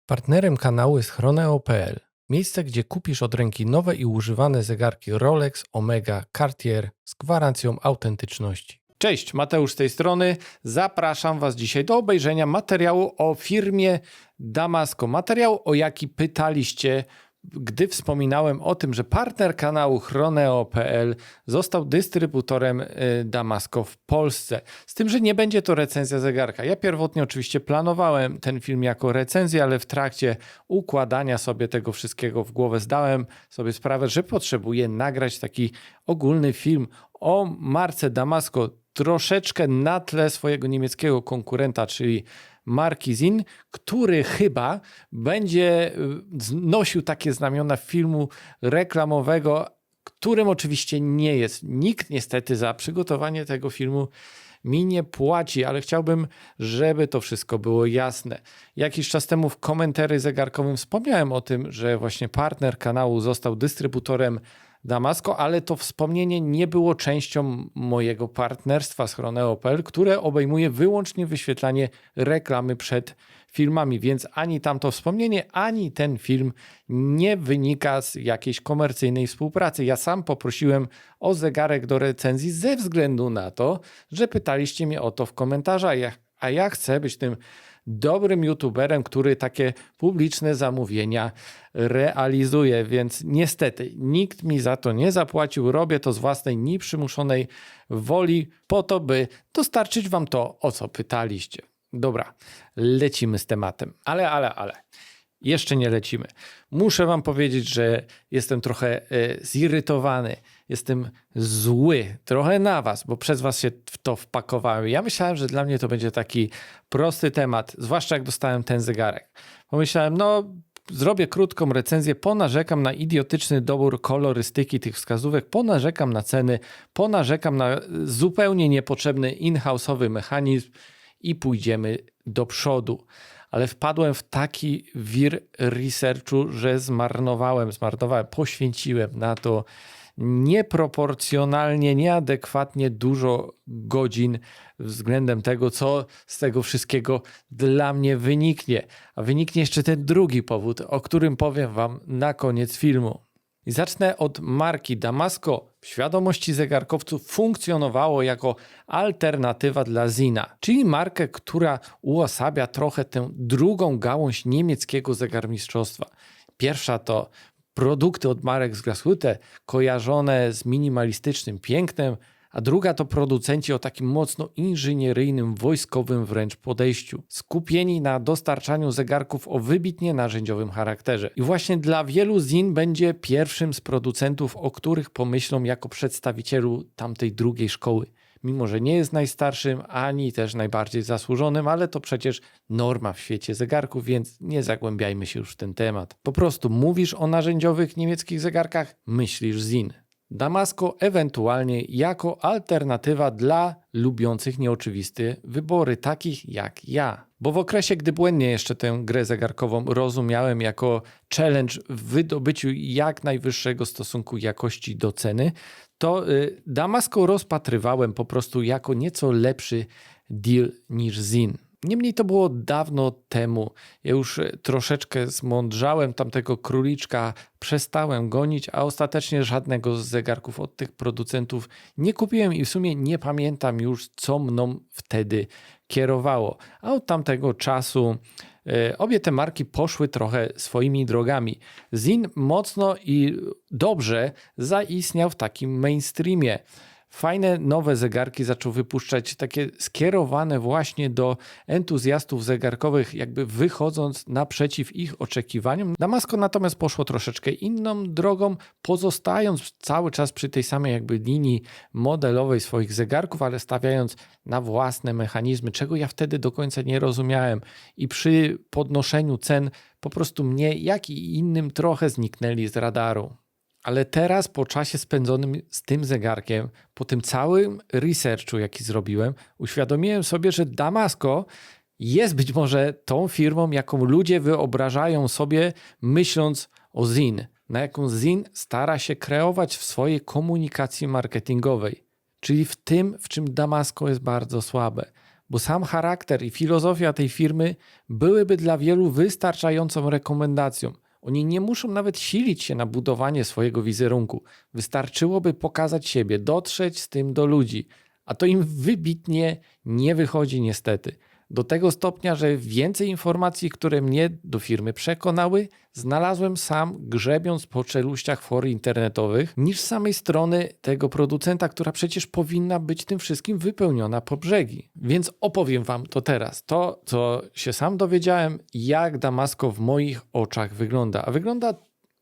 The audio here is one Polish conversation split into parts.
Partnerem kanału jest Chroneo.pl, miejsce, gdzie kupisz od ręki nowe i używane zegarki Rolex, Omega, Cartier z gwarancją autentyczności. Cześć, Mateusz z tej strony. Zapraszam Was dzisiaj do obejrzenia materiału o firmie Damasko. Materiał, o jaki pytaliście, gdy wspominałem o tym, że partner kanału Chroneo.pl został dystrybutorem Damasko w Polsce. Z tym, że nie będzie to recenzja zegarka. Ja pierwotnie oczywiście planowałem ten film jako recenzję, ale w trakcie układania sobie tego wszystkiego w głowę zdałem sobie sprawę, że potrzebuję nagrać taki ogólny film o marce Damasko troszeczkę na tle swojego niemieckiego konkurenta, czyli marki Sinn, który chyba będzie nosił takie znamiona filmu reklamowego, którym oczywiście nie jest. Nikt niestety za przygotowanie tego filmu mi nie płaci, ale chciałbym, żeby to wszystko było jasne. Jakiś czas temu w komentarzu zegarkowym wspomniałem o tym, że właśnie partner kanału został dystrybutorem Damasko, ale to wspomnienie nie było częścią mojego partnerstwa z Chroneo.pl, które obejmuje wyłącznie wyświetlanie reklamy przed filmami, więc ani tamto wspomnienie, ani ten film nie wynika z jakiejś komercyjnej współpracy. Ja sam poprosiłem o zegarek do recenzji ze względu na to, że pytaliście mnie o to w komentarzach, a ja chcę być tym dobrym youtuberem, który takie publiczne zamówienia realizuje, więc niestety nikt mi za to nie zapłacił. Robię to z własnej nieprzymuszonej woli po to, by dostarczyć wam to, o co pytaliście. Dobra, lecimy z tematem. Ale. Jeszcze nie lecimy. Muszę wam powiedzieć, że jestem trochę zirytowany. Jestem zły trochę na was, bo przez was się w to wpakowałem. Ja myślałem, że dla mnie to będzie taki prosty temat, zwłaszcza jak dostałem ten zegarek. Pomyślałem, zrobię krótką recenzję, ponarzekam na idiotyczny dobór kolorystyki tych wskazówek, ponarzekam na ceny, ponarzekam na zupełnie niepotrzebny in-house'owy mechanizm i pójdziemy do przodu. Ale wpadłem w taki wir researchu, że zmarnowałem, poświęciłem na to nieproporcjonalnie, nieadekwatnie dużo godzin względem tego, co z tego wszystkiego dla mnie wyniknie. A wyniknie jeszcze ten drugi powód, o którym powiem wam na koniec filmu. I zacznę od marki Damasko. W świadomości zegarkowców funkcjonowało jako alternatywa dla Sinna, czyli markę, która uosabia trochę tę drugą gałąź niemieckiego zegarmistrzostwa. Pierwsza to produkty od marek z Glashütte, kojarzone z minimalistycznym pięknem, a druga to producenci o takim mocno inżynieryjnym, wojskowym wręcz podejściu, skupieni na dostarczaniu zegarków o wybitnie narzędziowym charakterze. I właśnie dla wielu Sinn będzie pierwszym z producentów, o których pomyślą jako przedstawicielu tamtej drugiej szkoły. Mimo że nie jest najstarszym, ani też najbardziej zasłużonym, ale to przecież norma w świecie zegarków, więc nie zagłębiajmy się już w ten temat. Po prostu mówisz o narzędziowych niemieckich zegarkach, myślisz Sinn. Damasko ewentualnie jako alternatywa dla lubiących nieoczywiste wybory, takich jak ja. Bo w okresie, gdy błędnie jeszcze tę grę zegarkową rozumiałem jako challenge w wydobyciu jak najwyższego stosunku jakości do ceny, to Damasko rozpatrywałem po prostu jako nieco lepszy deal niż Sinn. Niemniej to było dawno temu. Ja już troszeczkę zmądrzałem tamtego króliczka, przestałem gonić, a ostatecznie żadnego z zegarków od tych producentów nie kupiłem i w sumie nie pamiętam już, co mną wtedy kierowało. A od tamtego czasu obie te marki poszły trochę swoimi drogami. Sinn mocno i dobrze zaistniał w takim mainstreamie. Fajne nowe zegarki zaczął wypuszczać, takie skierowane właśnie do entuzjastów zegarkowych, jakby wychodząc naprzeciw ich oczekiwaniom. Damasko natomiast poszło troszeczkę inną drogą, pozostając cały czas przy tej samej jakby linii modelowej swoich zegarków, ale stawiając na własne mechanizmy, czego ja wtedy do końca nie rozumiałem. I przy podnoszeniu cen po prostu mnie, jak i innym, trochę zniknęli z radaru. Ale teraz po czasie spędzonym z tym zegarkiem, po tym całym researchu, jaki zrobiłem, uświadomiłem sobie, że Damasko jest być może tą firmą, jaką ludzie wyobrażają sobie, myśląc o Sinn, na jaką Sinn stara się kreować w swojej komunikacji marketingowej. Czyli w tym, w czym Damasko jest bardzo słabe. bo sam charakter i filozofia tej firmy byłyby dla wielu wystarczającą rekomendacją. Oni nie muszą nawet silić się na budowanie swojego wizerunku. Wystarczyłoby pokazać siebie, dotrzeć z tym do ludzi, a to im wybitnie nie wychodzi niestety. Do tego stopnia, że więcej informacji, które mnie do firmy przekonały, znalazłem sam grzebiąc po czeluściach for internetowych, niż z samej strony tego producenta, która przecież powinna być tym wszystkim wypełniona po brzegi. Więc opowiem wam to teraz. To, co się sam dowiedziałem, jak Damasko w moich oczach wygląda. A wygląda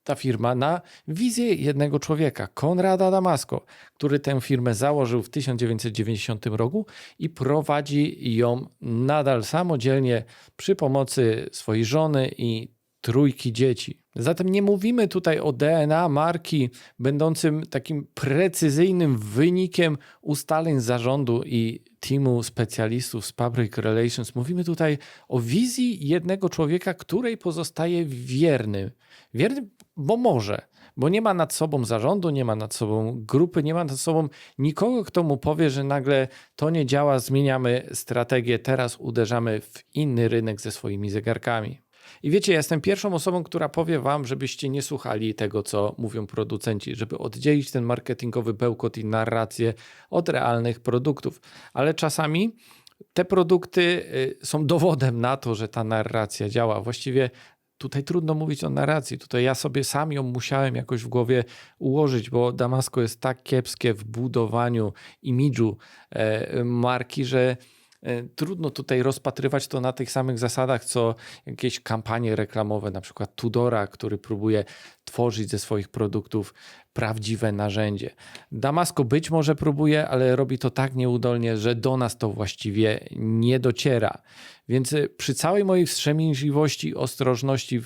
ta firma na wizję jednego człowieka, Konrada Damasko, który tę firmę założył w 1990 roku i prowadzi ją nadal samodzielnie przy pomocy swojej żony i 3 dzieci. Zatem nie mówimy tutaj o DNA marki będącym takim precyzyjnym wynikiem ustaleń zarządu i teamu specjalistów z Public Relations. Mówimy tutaj o wizji jednego człowieka, której pozostaje wierny. Wierny, bo może. Bo nie ma nad sobą zarządu, nie ma nad sobą grupy, nie ma nad sobą nikogo, kto mu powie, że nagle to nie działa, zmieniamy strategię, teraz uderzamy w inny rynek ze swoimi zegarkami. I wiecie, ja jestem pierwszą osobą, która powie wam, żebyście nie słuchali tego, co mówią producenci, żeby oddzielić ten marketingowy bełkot i narrację od realnych produktów. Ale czasami te produkty są dowodem na to, że ta narracja działa. Właściwie tutaj trudno mówić o narracji. Tutaj ja sobie sam ją musiałem jakoś w głowie ułożyć, bo Damasko jest tak kiepskie w budowaniu imidżu marki, że trudno tutaj rozpatrywać to na tych samych zasadach, co jakieś kampanie reklamowe, na przykład Tudora, który próbuje tworzyć ze swoich produktów prawdziwe narzędzie. Damasko być może próbuje, ale robi to tak nieudolnie, że do nas to właściwie nie dociera. Więc przy całej mojej wstrzemięźliwości, ostrożności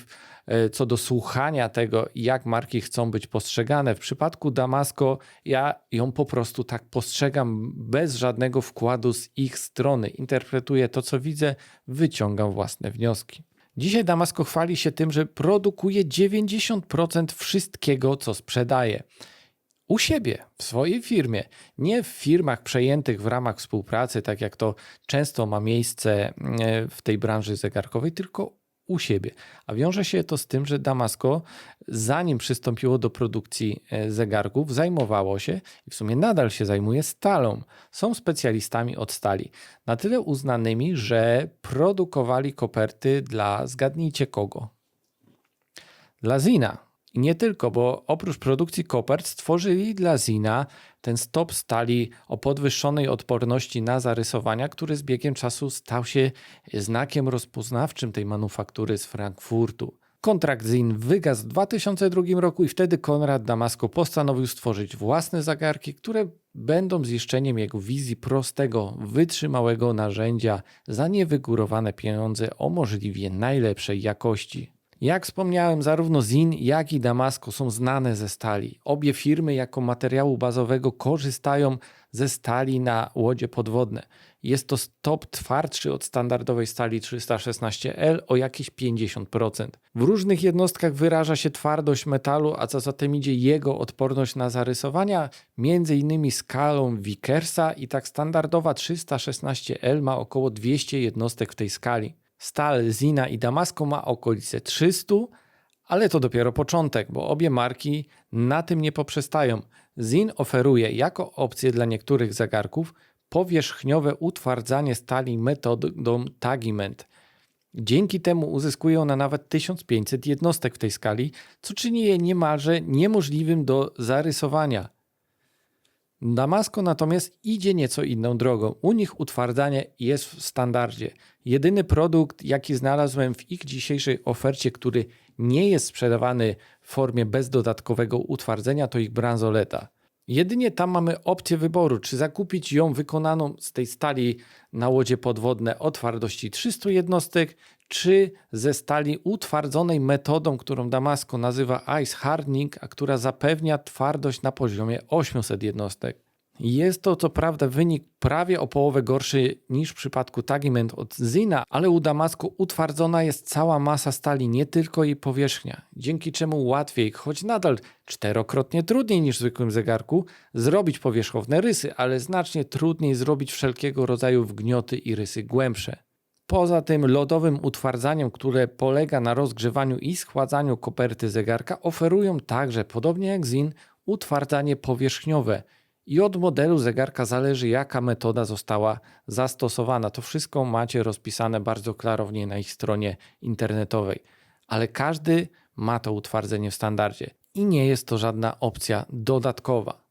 co do słuchania tego, jak marki chcą być postrzegane, w przypadku Damasko ja ją po prostu tak postrzegam bez żadnego wkładu z ich strony. Interpretuję to, co widzę, wyciągam własne wnioski. Dzisiaj Damasko chwali się tym, że produkuje 90% wszystkiego, co sprzedaje. U siebie, w swojej firmie, nie w firmach przejętych w ramach współpracy, tak jak to często ma miejsce w tej branży zegarkowej, tylko u siebie. A wiąże się to z tym, że Damasko, zanim przystąpiło do produkcji zegarków, zajmowało się i w sumie nadal się zajmuje stalą. Są specjalistami od stali. Na tyle uznanymi, że produkowali koperty dla, zgadnijcie kogo? Dla Zina. I nie tylko, bo oprócz produkcji kopert stworzyli dla Zina ten stop stali o podwyższonej odporności na zarysowania, który z biegiem czasu stał się znakiem rozpoznawczym tej manufaktury z Frankfurtu. Kontrakt Zin wygasł w 2002 roku i wtedy Konrad Damasko postanowił stworzyć własne zegarki, które będą ziszczeniem jego wizji prostego, wytrzymałego narzędzia za niewygórowane pieniądze o możliwie najlepszej jakości. Jak wspomniałem, zarówno Zin, jak i Damasko są znane ze stali. Obie firmy jako materiału bazowego korzystają ze stali na łodzie podwodne. Jest to stop twardszy od standardowej stali 316L o jakieś 50%. W różnych jednostkach wyraża się twardość metalu, a co za tym idzie jego odporność na zarysowania, m.in. skalą Vickersa i tak standardowa 316L ma około 200 jednostek w tej skali. Stal Zina i Damasko ma okolice 300, ale to dopiero początek, bo obie marki na tym nie poprzestają. Zin oferuje jako opcję dla niektórych zegarków powierzchniowe utwardzanie stali metodą Tagiment. Dzięki temu uzyskuje ona nawet 1500 jednostek w tej skali, co czyni je niemalże niemożliwym do zarysowania. Damasko natomiast idzie nieco inną drogą. U nich utwardzanie jest w standardzie. Jedyny produkt, jaki znalazłem w ich dzisiejszej ofercie, który nie jest sprzedawany w formie bez dodatkowego utwardzenia, to ich bransoleta. Jedynie tam mamy opcję wyboru, czy zakupić ją wykonaną z tej stali na łodzie podwodne o twardości 300 jednostek, czy ze stali utwardzonej metodą, którą Damasko nazywa Ice Hardening, a która zapewnia twardość na poziomie 800 jednostek. Jest to co prawda wynik prawie o połowę gorszy niż w przypadku Tagiment od Zina, ale u Damasco utwardzona jest cała masa stali, nie tylko jej powierzchnia, dzięki czemu łatwiej, choć nadal 4-krotnie trudniej niż w zwykłym zegarku, zrobić powierzchowne rysy, ale znacznie trudniej zrobić wszelkiego rodzaju wgnioty i rysy głębsze. Poza tym lodowym utwardzaniem, które polega na rozgrzewaniu i schładzaniu koperty zegarka, oferują także, podobnie jak Zin, utwardzanie powierzchniowe. I od modelu zegarka zależy, jaka metoda została zastosowana. To wszystko macie rozpisane bardzo klarownie na ich stronie internetowej. Ale każdy ma to utwardzenie w standardzie i nie jest to żadna opcja dodatkowa.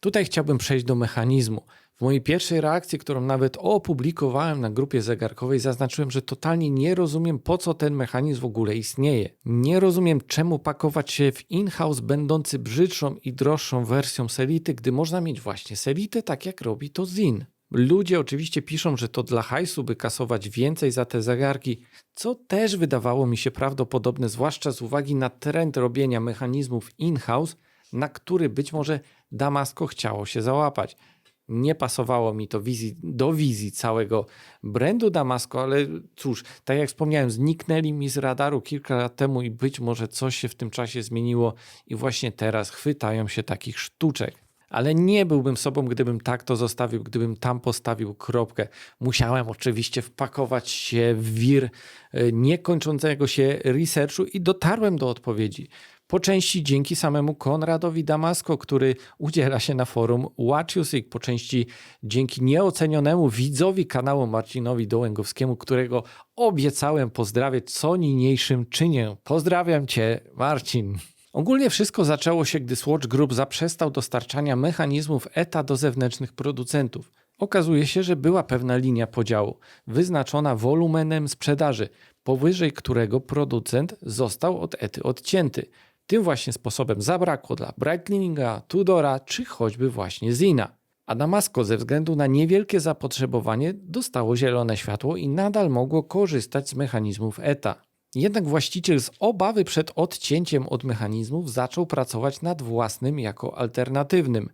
Tutaj chciałbym przejść do mechanizmu. W mojej pierwszej reakcji, którą nawet opublikowałem na grupie zegarkowej, zaznaczyłem, że totalnie nie rozumiem, po co ten mechanizm w ogóle istnieje. Nie rozumiem, czemu pakować się w in-house będący brzydszą i droższą wersją Selity, gdy można mieć właśnie Selitę, tak jak robi to Zin. Ludzie oczywiście piszą, że to dla hajsu, by kasować więcej za te zegarki, co też wydawało mi się prawdopodobne, zwłaszcza z uwagi na trend robienia mechanizmów in-house, na który być może Damasco chciało się załapać. Nie pasowało mi to do wizji całego brandu Damasco, ale cóż, tak jak wspomniałem, zniknęli mi z radaru kilka lat temu i być może coś się w tym czasie zmieniło i właśnie teraz chwytają się takich sztuczek. Ale nie byłbym sobą, gdybym tak to zostawił, gdybym tam postawił kropkę. Musiałem oczywiście wpakować się w wir niekończącego się researchu i dotarłem do odpowiedzi. Po części dzięki samemu Konradowi Damasco, który udziela się na forum Watch You Seek, po części dzięki nieocenionemu widzowi kanału Marcinowi Dołęgowskiemu, którego obiecałem pozdrawiać co niniejszym czynię. Pozdrawiam Cię, Marcin. Ogólnie wszystko zaczęło się, gdy Swatch Group zaprzestał dostarczania mechanizmów ETA do zewnętrznych producentów. Okazuje się, że była pewna linia podziału, wyznaczona wolumenem sprzedaży, powyżej którego producent został od ETY odcięty. Tym właśnie sposobem zabrakło dla Breitlinga, Tudora czy choćby właśnie Zina. A Damasco ze względu na niewielkie zapotrzebowanie dostało zielone światło i nadal mogło korzystać z mechanizmów ETA. Jednak właściciel z obawy przed odcięciem od mechanizmów zaczął pracować nad własnym jako alternatywnym.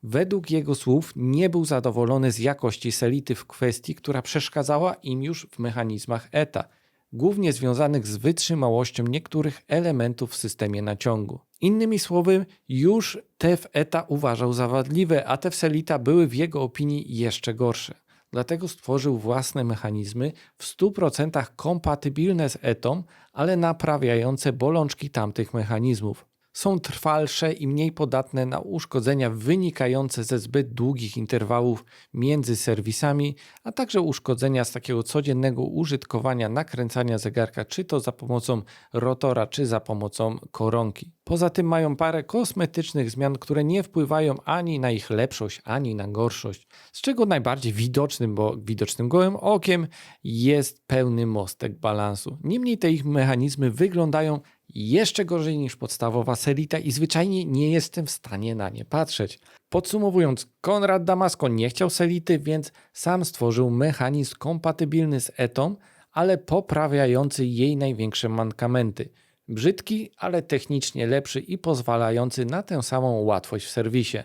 Według jego słów nie był zadowolony z jakości Selity w kwestii, która przeszkadzała im już w mechanizmach ETA, głównie związanych z wytrzymałością niektórych elementów w systemie naciągu. Innymi słowy, już te w ETA uważał za wadliwe, a te w Selita były w jego opinii jeszcze gorsze. Dlatego stworzył własne mechanizmy w 100% kompatybilne z ETą, ale naprawiające bolączki tamtych mechanizmów. Są trwalsze i mniej podatne na uszkodzenia wynikające ze zbyt długich interwałów między serwisami, a także uszkodzenia z takiego codziennego użytkowania nakręcania zegarka, czy to za pomocą rotora, czy za pomocą koronki. Poza tym mają parę kosmetycznych zmian, które nie wpływają ani na ich lepszość, ani na gorszość. Z czego najbardziej widocznym, bo widocznym gołym okiem, jest pełny mostek balansu. Niemniej te ich mechanizmy wyglądają jeszcze gorzej niż podstawowa Selita i zwyczajnie nie jestem w stanie na nie patrzeć. Podsumowując, Konrad Damasco nie chciał Selity, więc sam stworzył mechanizm kompatybilny z ETą, ale poprawiający jej największe mankamenty. Brzydki, ale technicznie lepszy i pozwalający na tę samą łatwość w serwisie.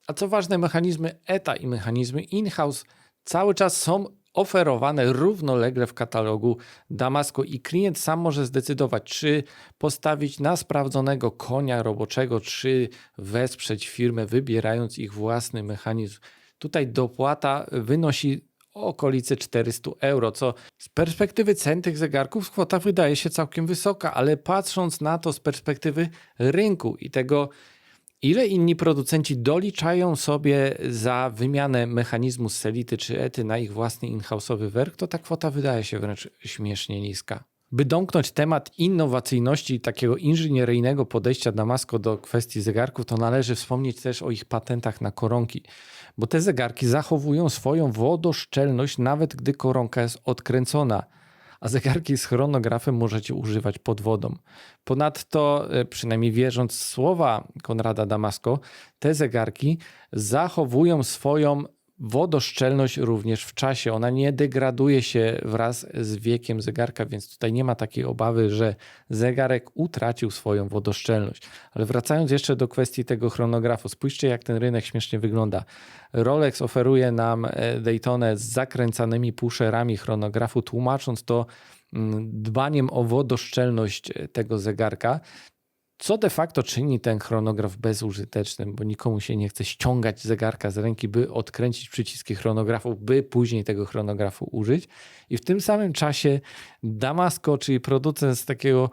A co ważne, mechanizmy ETA i mechanizmy in-house cały czas są oferowane równolegle w katalogu Damasco i klient sam może zdecydować, czy postawić na sprawdzonego konia roboczego, czy wesprzeć firmę, wybierając ich własny mechanizm. Tutaj dopłata wynosi okolice 400 euro, co z perspektywy cen tych zegarków kwota wydaje się całkiem wysoka, ale patrząc na to z perspektywy rynku i tego, ile inni producenci doliczają sobie za wymianę mechanizmu z Selity czy ETY na ich własny in-house'owy werk, to ta kwota wydaje się wręcz śmiesznie niska. By domknąć temat innowacyjności i takiego inżynieryjnego podejścia Damasco do kwestii zegarków, to należy wspomnieć też o ich patentach na koronki, bo te zegarki zachowują swoją wodoszczelność nawet gdy koronka jest odkręcona, a zegarki z chronografem możecie używać pod wodą. Ponadto, przynajmniej wierząc w słowa Konrada Damasco, te zegarki zachowują swoją wodoszczelność również w czasie. Ona nie degraduje się wraz z wiekiem zegarka, więc tutaj nie ma takiej obawy, że zegarek utracił swoją wodoszczelność. Ale wracając jeszcze do kwestii tego chronografu, spójrzcie, jak ten rynek śmiesznie wygląda. Rolex oferuje nam Daytonę z zakręcanymi pusherami chronografu, tłumacząc to dbaniem o wodoszczelność tego zegarka, co de facto czyni ten chronograf bezużytecznym, bo nikomu się nie chce ściągać zegarka z ręki, by odkręcić przyciski chronografu, by później tego chronografu użyć. I w tym samym czasie Damasko, czyli producent z takiego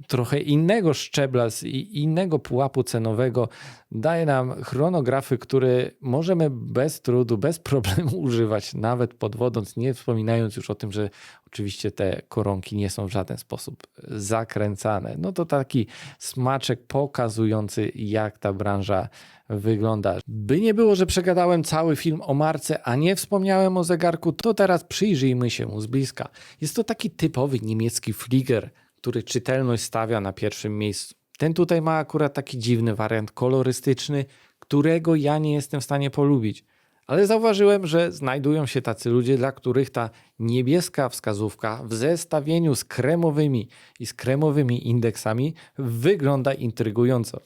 trochę innego szczebla, z innego pułapu cenowego, daje nam chronografy, które możemy bez trudu, bez problemu używać, nawet pod wodą, nie wspominając już o tym, że oczywiście te koronki nie są w żaden sposób zakręcane. No to taki smaczek pokazujący, jak ta branża wygląda. By nie było, że przegadałem cały film o marce, a nie wspomniałem o zegarku, to teraz przyjrzyjmy się mu z bliska. Jest to taki typowy niemiecki Flieger, który czytelność stawia na pierwszym miejscu. Ten tutaj ma akurat taki dziwny wariant kolorystyczny, którego ja nie jestem w stanie polubić. Ale zauważyłem, że znajdują się tacy ludzie, dla których ta niebieska wskazówka w zestawieniu z kremowymi indeksami wygląda intrygująco.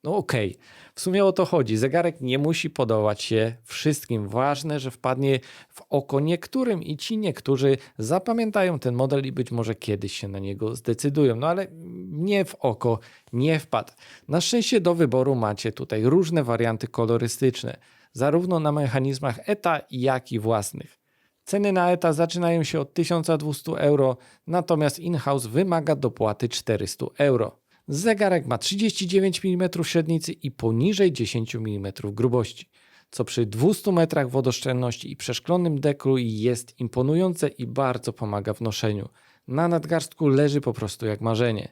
No okej, w sumie o to chodzi. Zegarek nie musi podobać się wszystkim. Ważne, że wpadnie w oko niektórym i ci niektórzy zapamiętają ten model i być może kiedyś się na niego zdecydują. No ale nie w oko nie wpadł. Na szczęście do wyboru macie tutaj różne warianty kolorystyczne, zarówno na mechanizmach ETA, jak i własnych. Ceny na ETA zaczynają się od 1200 euro, natomiast in-house wymaga dopłaty 400 euro. Zegarek ma 39 mm średnicy i poniżej 10 mm grubości, co przy 200 metrach wodoszczelności i przeszklonym deklu jest imponujące i bardzo pomaga w noszeniu. Na nadgarstku leży po prostu jak marzenie.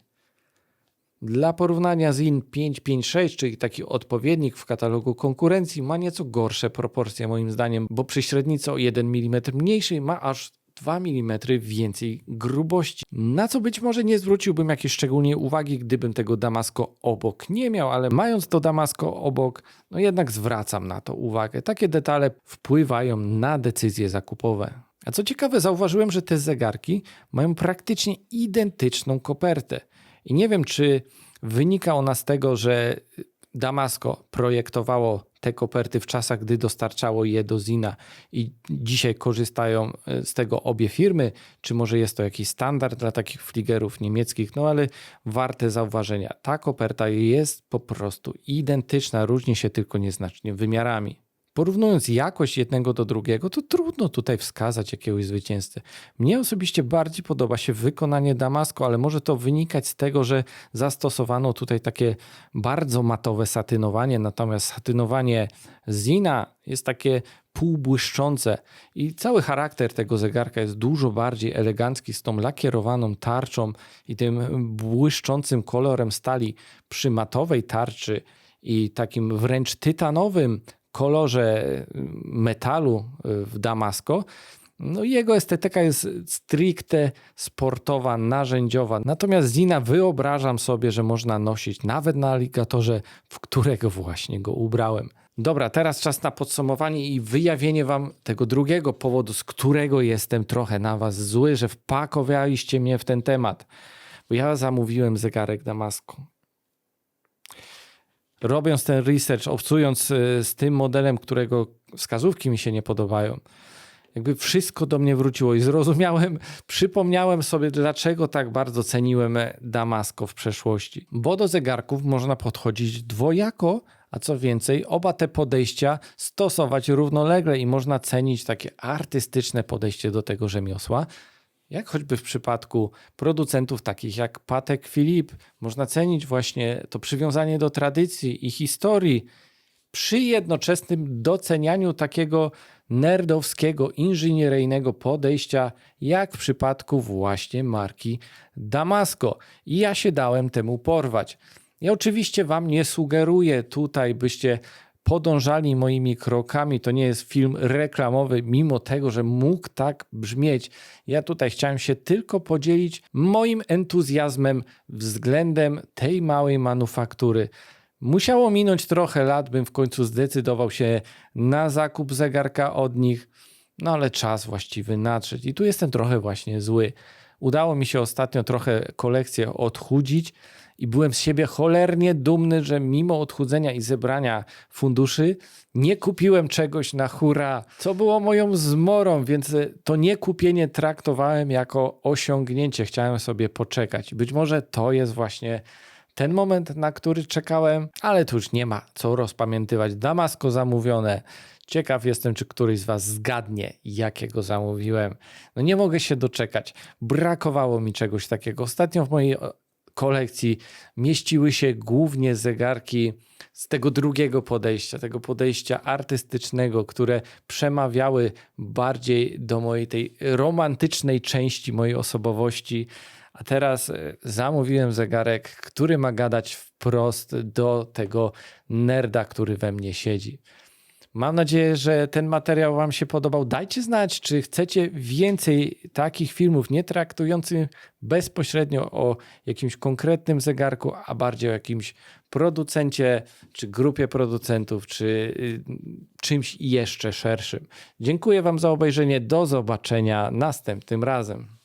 Dla porównania ZIN 556, czyli taki odpowiednik w katalogu konkurencji, ma nieco gorsze proporcje moim zdaniem, bo przy średnicy o 1 mm mniejszej ma aż 2 mm więcej grubości. Na co być może nie zwróciłbym jakiejś szczególnej uwagi, gdybym tego Damasko obok nie miał, ale mając to Damasko obok, no jednak zwracam na to uwagę. Takie detale wpływają na decyzje zakupowe. A co ciekawe, zauważyłem, że te zegarki mają praktycznie identyczną kopertę. I nie wiem, czy wynika ona z tego, że Damasko projektowało te koperty w czasach, gdy dostarczało je do Zina i dzisiaj korzystają z tego obie firmy, czy może jest to jakiś standard dla takich Fliegerów niemieckich, no ale warte zauważenia. Ta koperta jest po prostu identyczna, różni się tylko nieznacznie wymiarami. Porównując jakość jednego do drugiego, to trudno tutaj wskazać jakiegoś zwycięzcę. Mnie osobiście bardziej podoba się wykonanie Damasko, ale może to wynikać z tego, że zastosowano tutaj takie bardzo matowe satynowanie, natomiast satynowanie Zina jest takie półbłyszczące i cały charakter tego zegarka jest dużo bardziej elegancki z tą lakierowaną tarczą i tym błyszczącym kolorem stali przy matowej tarczy i takim wręcz tytanowym kolorze metalu w Damasko. No jego estetyka jest stricte sportowa, narzędziowa. Natomiast Zina wyobrażam sobie, że można nosić nawet na aligatorze, w którego właśnie go ubrałem. Dobra, teraz czas na podsumowanie i wyjawienie wam tego drugiego powodu, z którego jestem trochę na was zły, że wpakowaliście mnie w ten temat. Bo ja zamówiłem zegarek Damasko. Robiąc ten research, obcując z tym modelem, którego wskazówki mi się nie podobają, jakby wszystko do mnie wróciło i zrozumiałem, przypomniałem sobie, dlaczego tak bardzo ceniłem Damasko w przeszłości. Bo do zegarków można podchodzić dwojako, a co więcej, oba te podejścia stosować równolegle i można cenić takie artystyczne podejście do tego rzemiosła. Jak choćby w przypadku producentów takich jak Patek Philippe, można cenić właśnie to przywiązanie do tradycji i historii przy jednoczesnym docenianiu takiego nerdowskiego, inżynieryjnego podejścia, jak w przypadku właśnie marki Damasko. I ja się dałem temu porwać. Ja oczywiście wam nie sugeruję tutaj, byście podążali moimi krokami. To nie jest film reklamowy, mimo tego, że mógł tak brzmieć. Ja tutaj chciałem się tylko podzielić moim entuzjazmem względem tej małej manufaktury. Musiało minąć trochę lat, bym w końcu zdecydował się na zakup zegarka od nich, no ale czas właściwy nadszedł i tu jestem trochę właśnie zły. Udało mi się ostatnio trochę kolekcję odchudzić i byłem z siebie cholernie dumny, że mimo odchudzenia i zebrania funduszy nie kupiłem czegoś na hura, co było moją zmorą, więc to nie kupienie traktowałem jako osiągnięcie. Chciałem sobie poczekać. Być może to jest właśnie ten moment, na który czekałem, ale tu już nie ma co rozpamiętywać. Damasko zamówione. Ciekaw jestem, czy któryś z was zgadnie, jakiego zamówiłem. No nie mogę się doczekać. Brakowało mi czegoś takiego. Ostatnio w mojej kolekcji mieściły się głównie zegarki z tego drugiego podejścia, tego podejścia artystycznego, które przemawiały bardziej do mojej tej romantycznej części mojej osobowości. A teraz zamówiłem zegarek, który ma gadać wprost do tego nerda, który we mnie siedzi. Mam nadzieję, że ten materiał wam się podobał. Dajcie znać, czy chcecie więcej takich filmów, nie traktujących bezpośrednio o jakimś konkretnym zegarku, a bardziej o jakimś producencie, czy grupie producentów, czy czymś jeszcze szerszym. Dziękuję wam za obejrzenie. Do zobaczenia następnym razem.